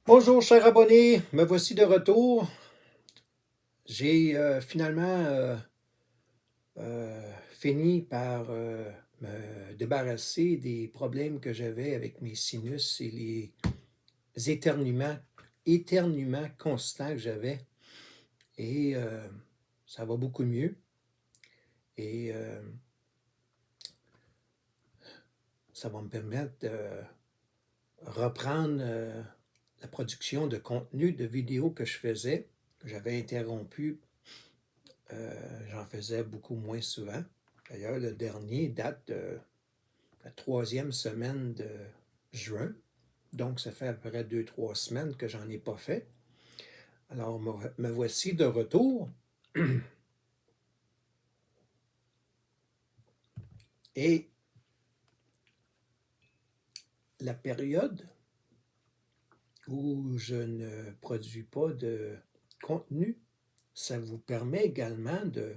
Bonjour, chers abonnés, me voici de retour. J'ai finalement fini par me débarrasser des problèmes que j'avais avec mes sinus et les éternuements constants que j'avais. Et ça va beaucoup mieux. Et ça va me permettre de reprendre la production de contenu, de vidéos que je faisais, que j'avais interrompu. J'en faisais beaucoup moins souvent. D'ailleurs, le dernier date de la 3e semaine de juin. Donc, ça fait à peu près 2-3 semaines que j'en ai pas fait. Alors, me voici de retour. Et la période où je ne produis pas de contenu, ça vous permet également de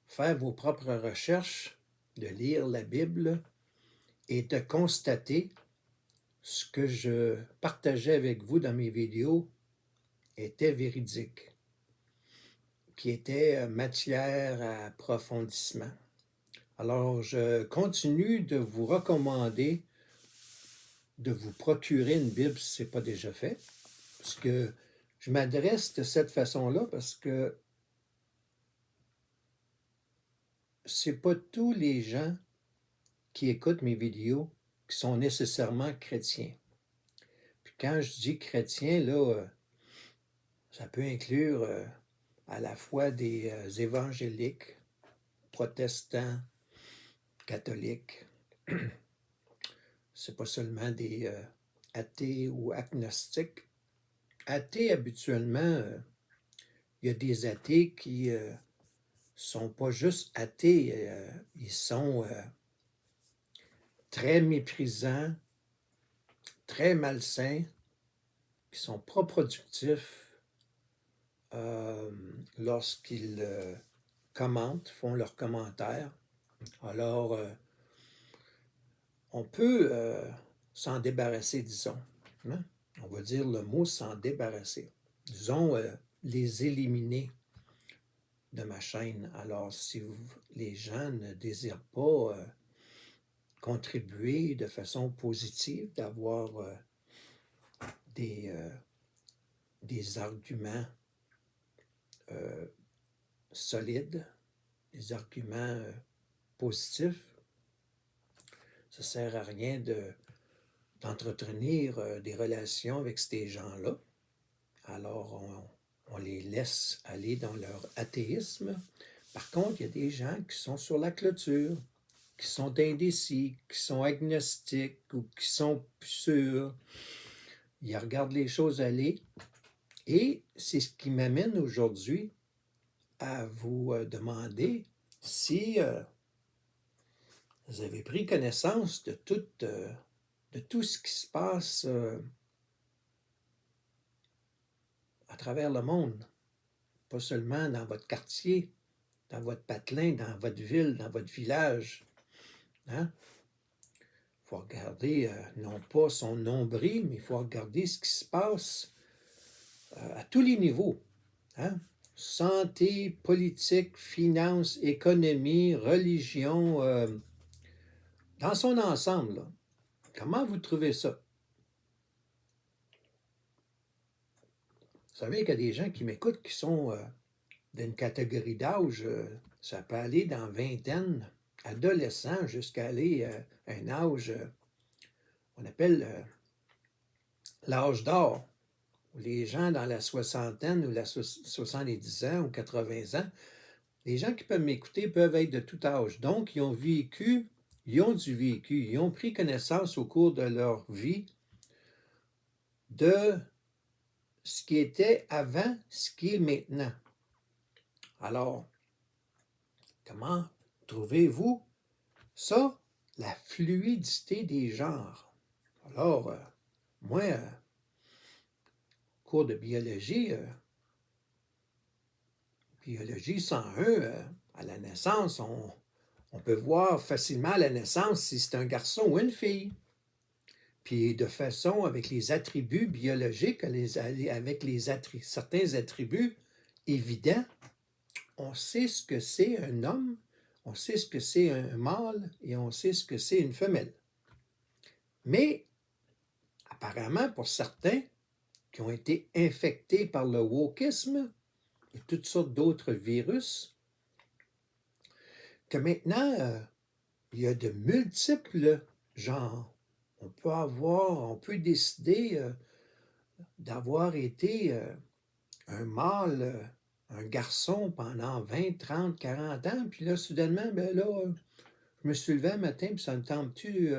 faire vos propres recherches, de lire la Bible et de constater ce que je partageais avec vous dans mes vidéos était véridique, qui était matière à approfondissement. Alors, je continue de vous recommander de vous procurer une Bible si ce n'est pas déjà fait, parce que je m'adresse de cette façon-là parce que c'est pas tous les gens qui écoutent mes vidéos qui sont nécessairement chrétiens. Puis quand je dis chrétien, là, ça peut inclure à la fois des évangéliques, protestants, catholiques. C'est pas seulement des athées ou agnostiques. Athées, habituellement, il y a des athées qui sont pas juste athées, ils sont très méprisants, très malsains, qui sont pas productifs lorsqu'ils commentent, font leurs commentaires. Alors, on peut s'en débarrasser, disons. Hein? On va dire le mot s'en débarrasser. Disons, les éliminer de ma chaîne. Alors, si les gens ne désirent pas contribuer de façon positive, d'avoir des arguments solides, des arguments positifs, ça ne sert à rien d'entretenir des relations avec ces gens-là. Alors, on les laisse aller dans leur athéisme. Par contre, il y a des gens qui sont sur la clôture, qui sont indécis, qui sont agnostiques ou qui sont plus sûrs. Ils regardent les choses aller. Et c'est ce qui m'amène aujourd'hui à vous demander si vous avez pris connaissance de tout ce qui se passe à travers le monde, pas seulement dans votre quartier, dans votre patelin, dans votre ville, dans votre village. Hein? Il faut regarder non pas son nombril, mais il faut regarder ce qui se passe à tous les niveaux. Hein? Santé, politique, finance, économie, religion, dans son ensemble. Là. Comment vous trouvez ça? Vous savez qu'il y a des gens qui m'écoutent qui sont d'une catégorie d'âge, ça peut aller dans vingtaine, adolescent, jusqu'à aller à un âge, on appelle l'âge d'or, où les gens dans la soixantaine ou la 70 ans ou 80 ans, les gens qui peuvent m'écouter peuvent être de tout âge. Donc, ils ont vécu, ils ont du vécu, ils ont pris connaissance au cours de leur vie de ce qui était avant, ce qui est maintenant. Alors, comment trouvez-vous ça, la fluidité des genres? Alors, moi, cours de biologie, biologie 101, à la naissance, on peut voir facilement à la naissance si c'est un garçon ou une fille. puis de façon avec les attributs biologiques, avec certains attributs évidents, on sait ce que c'est un homme, on sait ce que c'est un mâle et on sait ce que c'est une femelle. Mais apparemment, pour certains qui ont été infectés par le wokisme et toutes sortes d'autres virus, que maintenant, il y a de multiples genres. On peut décider d'avoir été un mâle, un garçon pendant 20, 30, 40 ans, puis là, soudainement, ben là, je me suis levé un matin, puis ça me tente-tu,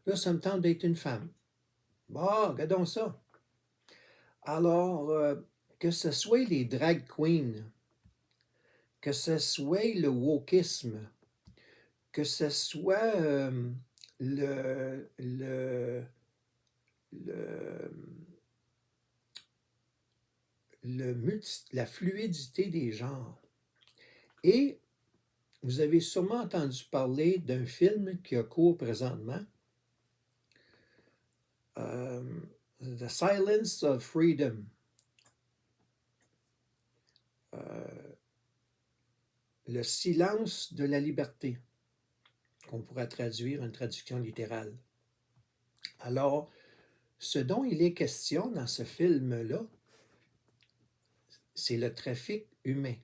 là, ça me tente d'être une femme. Bon, regardons ça. Alors, que ce soit les drag queens, que ce soit le wokisme, que ce soit le, le, le, la fluidité des genres. Et vous avez sûrement entendu parler d'un film qui a cours présentement, The Silence of Freedom. Le silence de la liberté, qu'on pourrait traduire une traduction littérale. Alors, ce dont il est question dans ce film-là, c'est le trafic humain.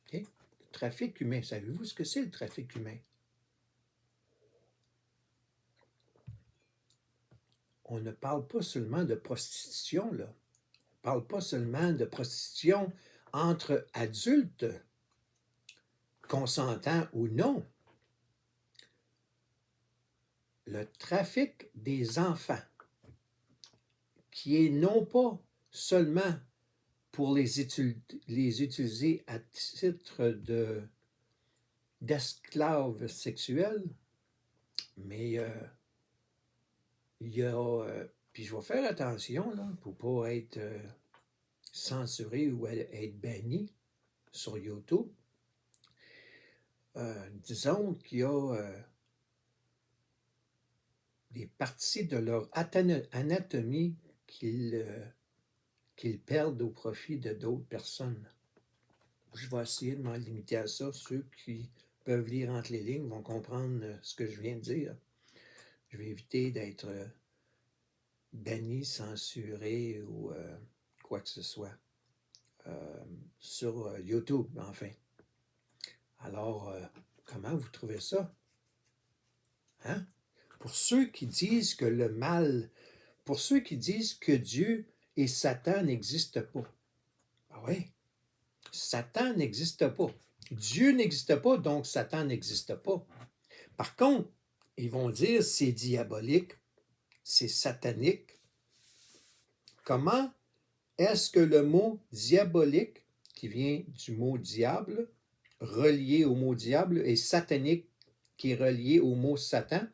Okay? Le trafic humain, savez-vous ce que c'est le trafic humain? On ne parle pas seulement de prostitution, là. On ne parle pas seulement de prostitution entre adultes, consentants ou non. Le trafic des enfants, qui est non pas seulement pour les utiliser à titre d'esclaves sexuels, mais il y a... puis je vais faire attention là, pour ne pas être censuré ou être banni sur YouTube. Disons qu'il y a des parties de leur anatomie qu'ils perdent au profit de d'autres personnes. Je vais essayer de m'en limiter à ça. Ceux qui peuvent lire entre les lignes vont comprendre ce que je viens de dire. Je vais éviter d'être banni, censuré ou quoi que ce soit sur YouTube, enfin. Alors, comment vous trouvez ça? Hein? Pour ceux qui disent que le mal, pour ceux qui disent que Dieu et Satan n'existent pas. Ah oui, Satan n'existe pas. Dieu n'existe pas, donc Satan n'existe pas. Par contre, ils vont dire c'est diabolique, c'est satanique. Comment est-ce que le mot diabolique, qui vient du mot diable, relié au mot diable, et satanique, qui est relié au mot Satan,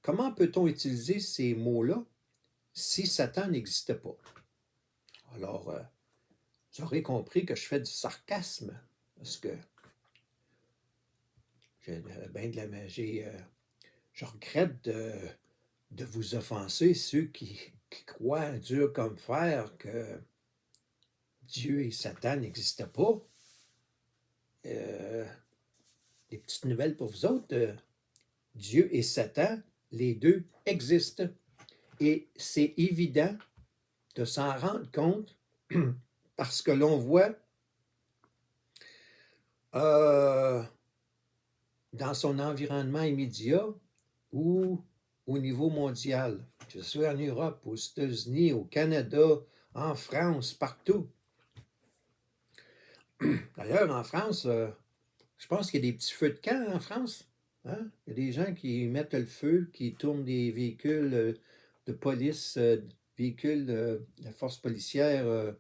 comment peut-on utiliser ces mots-là si Satan n'existe pas? Alors, vous aurez compris que je fais du sarcasme, parce que j'ai bien de la magie. Je regrette de vous offenser, ceux qui croient dur comme fer que Dieu et Satan n'existent pas. Des petites nouvelles pour vous autres. Dieu et Satan, les deux existent. Et c'est évident de s'en rendre compte parce que l'on voit dans son environnement immédiat ou au niveau mondial, que ce soit en Europe, aux États-Unis, au Canada, en France, partout. D'ailleurs, en France, je pense qu'il y a des petits feux de camp en France. Hein? Il y a des gens qui mettent le feu, qui tournent des véhicules de police, véhicules de la force policière,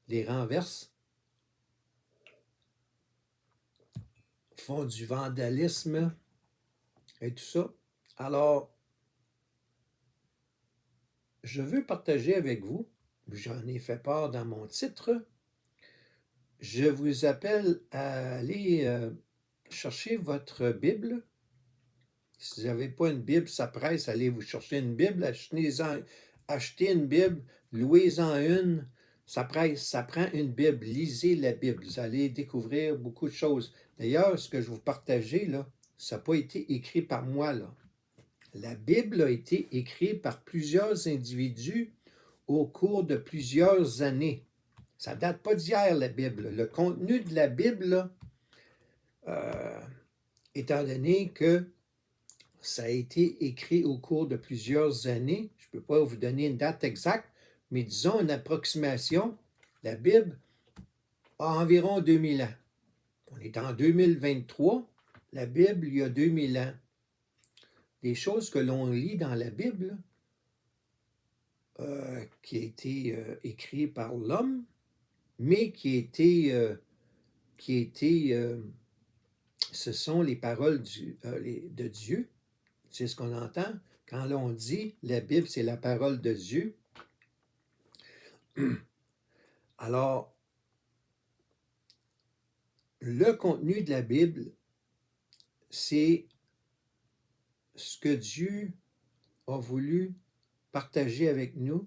les renversent, font du vandalisme et tout ça. Alors, je veux partager avec vous, j'en ai fait part dans mon titre, je vous appelle à aller chercher votre Bible Si vous n'avez pas une Bible, ça presse, allez vous chercher une Bible, achetez une Bible, louez-en une. Ça presse, ça prend une Bible. Lisez la Bible. Vous allez découvrir beaucoup de choses. D'ailleurs, ce que je vous partageais, là, ça n'a pas été écrit par moi, là. La Bible a été écrite par plusieurs individus au cours de plusieurs années. Ça ne date pas d'hier, la Bible. Le contenu de la Bible, là, étant donné que ça a été écrit au cours de plusieurs années, je ne peux pas vous donner une date exacte, mais disons une approximation, la Bible a environ 2000 ans. On est en 2023, la Bible, il y a 2000 ans. Des choses que l'on lit dans la Bible, qui a été écrit par l'homme, mais ce sont les paroles de Dieu. C'est ce qu'on entend quand l'on dit la Bible, c'est la parole de Dieu. Alors, le contenu de la Bible, c'est ce que Dieu a voulu partager avec nous.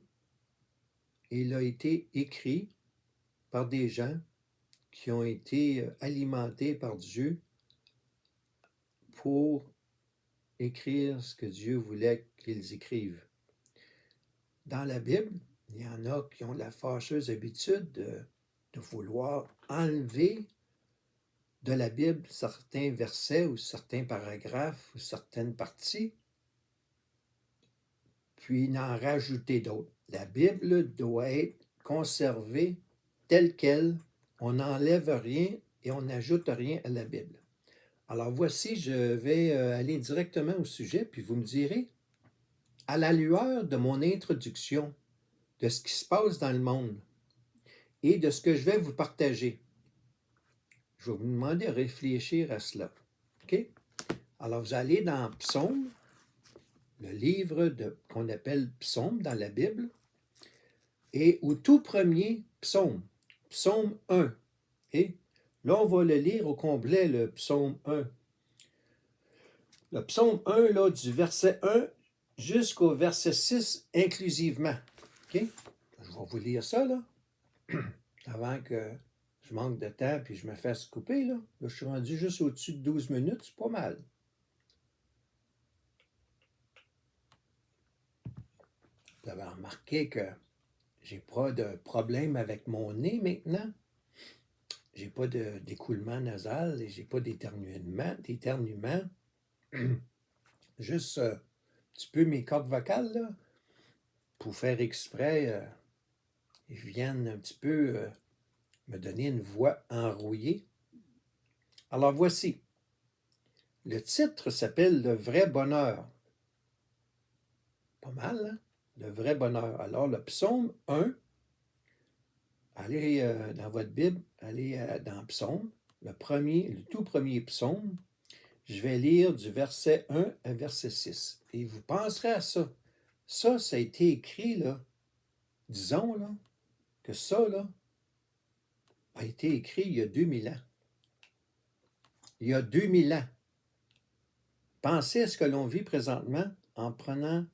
Il a été écrit par des gens qui ont été alimentés par Dieu pour écrire ce que Dieu voulait qu'ils écrivent. Dans la Bible, il y en a qui ont la fâcheuse habitude de vouloir enlever de la Bible certains versets ou certains paragraphes ou certaines parties, puis n'en rajouter d'autres. La Bible doit être conservée telle qu'elle. On n'enlève rien et on n'ajoute rien à la Bible. Alors voici, je vais aller directement au sujet, puis vous me direz, à la lueur de mon introduction, de ce qui se passe dans le monde et de ce que je vais vous partager, je vais vous demander de réfléchir à cela. OK? Alors, vous allez dans Psaume, le livre qu'on appelle Psaume dans la Bible, et au tout premier Psaume, Psaume 1. Et là, on va le lire au complet, le Psaume 1. Le Psaume 1, là, du verset 1 jusqu'au verset 6 inclusivement. OK? Je vais vous lire ça, là, avant que je manque de temps puis je me fasse couper, là. Là, je suis rendu juste au-dessus de 12 minutes, c'est pas mal. Vous avez remarqué que j'ai pas de problème avec mon nez maintenant. J'ai pas d'écoulement nasal et j'ai pas d'éternuement. Juste un petit peu mes cordes vocales, là, pour faire exprès, ils viennent un petit peu me donner une voix enrouillée. Alors voici. Le titre s'appelle Le vrai bonheur. Pas mal, hein? Le vrai bonheur. Alors, le psaume 1, allez dans votre Bible, allez dans Psaume, le tout premier psaume. Je vais lire du verset 1 à verset 6. Et vous penserez à ça. Ça a été écrit, là, disons, là, que ça, là, a été écrit il y a 2000 ans. Il y a 2000 ans. Pensez à ce que l'on vit présentement en prenant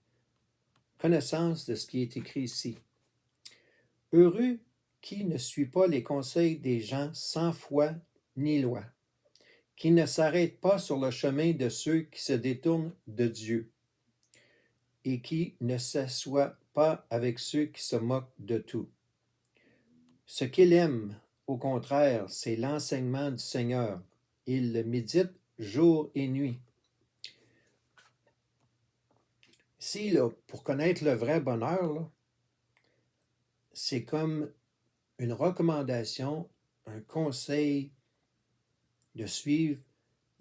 connaissance de ce qui est écrit ici. Heureux qui ne suit pas les conseils des gens sans foi ni loi, qui ne s'arrête pas sur le chemin de ceux qui se détournent de Dieu, et qui ne s'assoit pas avec ceux qui se moquent de tout. Ce qu'il aime, au contraire, c'est l'enseignement du Seigneur. Il le médite jour et nuit. Ici, là, pour connaître le vrai bonheur, là, c'est comme une recommandation, un conseil de suivre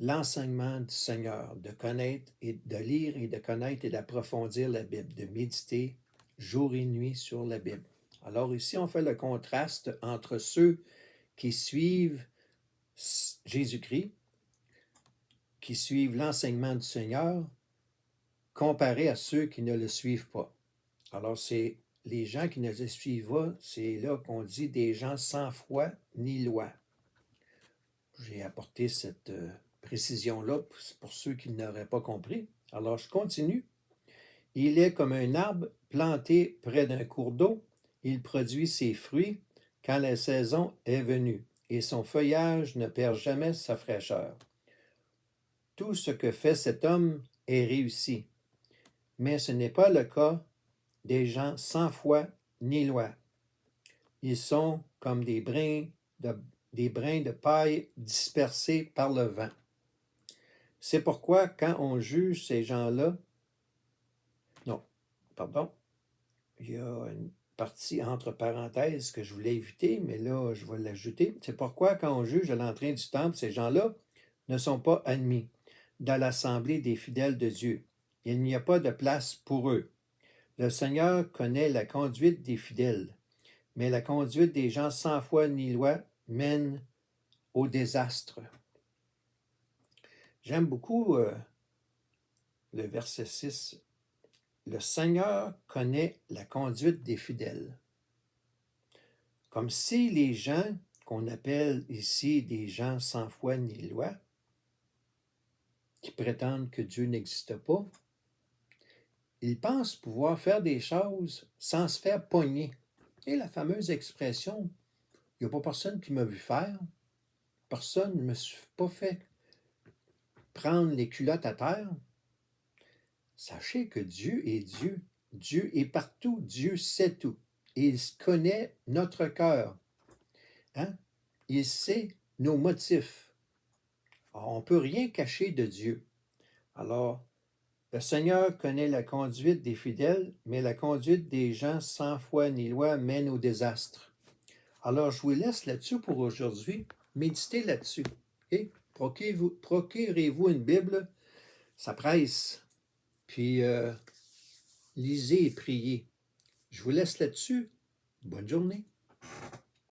l'enseignement du Seigneur, de connaître et de lire et de connaître et d'approfondir la Bible, de méditer jour et nuit sur la Bible. Alors ici, on fait le contraste entre ceux qui suivent Jésus-Christ, qui suivent l'enseignement du Seigneur, comparé à ceux qui ne le suivent pas. Alors, c'est les gens qui ne le suivent pas, c'est là qu'on dit des gens sans foi ni loi. J'ai apporté cette précision-là pour ceux qui n'auraient pas compris. Alors, je continue. Il est comme un arbre planté près d'un cours d'eau. Il produit ses fruits quand la saison est venue, et son feuillage ne perd jamais sa fraîcheur. Tout ce que fait cet homme est réussi, mais ce n'est pas le cas des gens sans foi ni loi. Ils sont comme des brins de paille dispersés par le vent. C'est pourquoi quand on juge ces gens-là, il y a une partie entre parenthèses que je voulais éviter, mais là, je vais l'ajouter. C'est pourquoi quand on juge à l'entrée du temple, ces gens-là ne sont pas admis dans l'assemblée des fidèles de Dieu. Il n'y a pas de place pour eux. Le Seigneur connaît la conduite des fidèles, mais la conduite des gens sans foi ni loi mène au désastre. J'aime beaucoup le verset 6. Le Seigneur connaît la conduite des fidèles. Comme si les gens qu'on appelle ici des gens sans foi ni loi, qui prétendent que Dieu n'existe pas, ils pensent pouvoir faire des choses sans se faire pogner. Et la fameuse expression, il n'y a pas personne qui m'a vu faire, personne ne me suis pas fait prendre les culottes à terre. Sachez que Dieu est Dieu. Dieu est partout. Dieu sait tout. Et il connaît notre cœur. Il sait nos motifs. Alors, on ne peut rien cacher de Dieu. Alors, le Seigneur connaît la conduite des fidèles, mais la conduite des gens sans foi ni loi mène au désastre. Alors, je vous laisse là-dessus pour aujourd'hui. Méditez là-dessus. Okay? Procurez-vous une Bible, ça presse. Puis, lisez et priez. Je vous laisse là-dessus. Bonne journée.